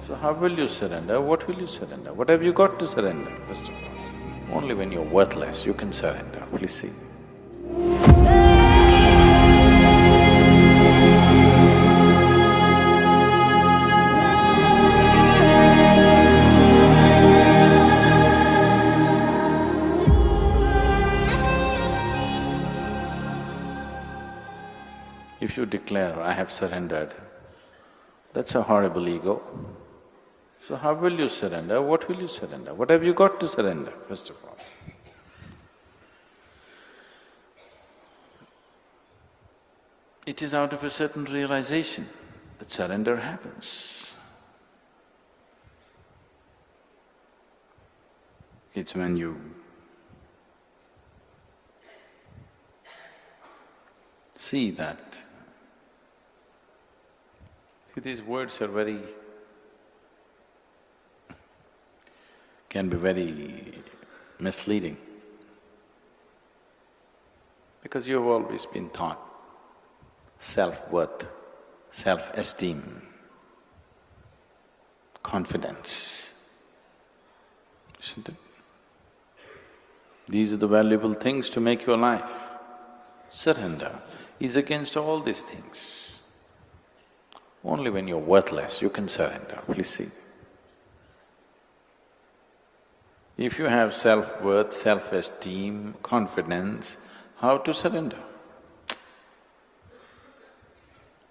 So how will you surrender? What will you surrender? What have you got to surrender, first of all? Only when you're worthless, you can surrender, please see. If you declare, I have surrendered, that's a horrible ego. So how will you surrender? What will you surrender? What have you got to surrender, first of all? It is out of a certain realization that surrender happens. It's when you see that… See, these words are can be very misleading, because you've always been taught self-worth, self-esteem, confidence, isn't it? These are the valuable things to make your life. Surrender is against all these things. Only when you're worthless, you can surrender, please see. If you have self-worth, self-esteem, confidence, how to surrender?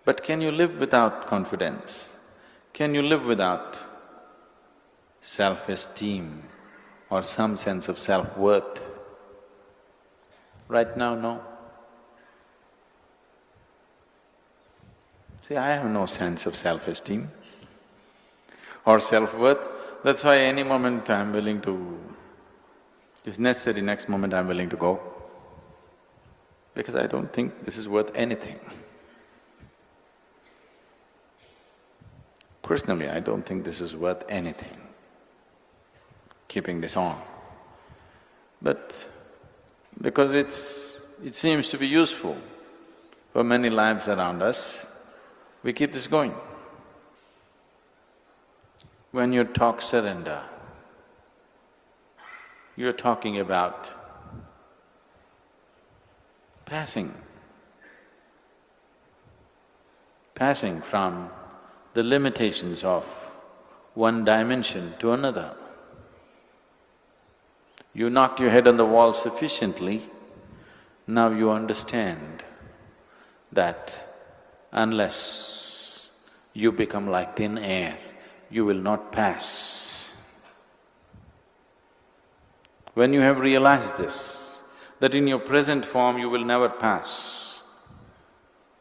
But can you live without confidence? Can you live without self-esteem or some sense of self-worth? Right now, no. See, I have no sense of self-esteem or self-worth. That's why any moment I'm willing to… if necessary, next moment I'm willing to go, because I don't think this is worth anything. Personally, I don't think this is worth anything, keeping this on. But because it seems to be useful for many lives around us, we keep this going. When you talk surrender, you're talking about passing from the limitations of one dimension to another. You knocked your head on the wall sufficiently, now you understand that unless you become like thin air, you will not pass. When you have realized this, that in your present form you will never pass,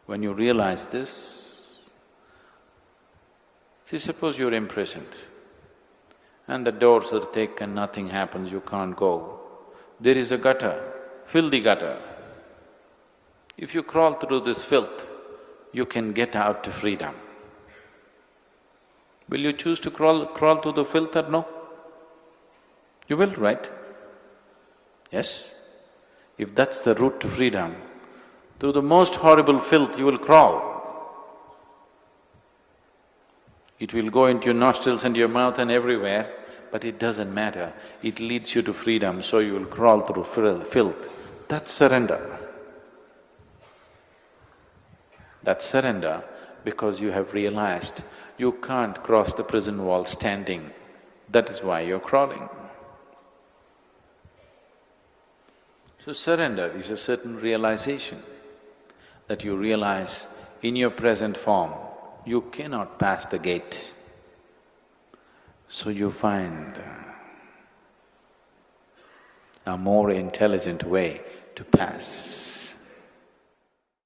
when you realize this, see, suppose you're imprisoned and the doors are thick and nothing happens, you can't go. There is a gutter, filthy gutter. If you crawl through this filth, you can get out to freedom. Will you choose to crawl through the filth or no? You will, right? Yes? If that's the route to freedom, through the most horrible filth you will crawl. It will go into your nostrils and your mouth and everywhere, but it doesn't matter. It leads you to freedom, so you will crawl through filth. That's surrender. That's surrender because you have realized you can't cross the prison wall standing, that is why you're crawling. So surrender is a certain realization that you realize in your present form, you cannot pass the gate. So you find a more intelligent way to pass.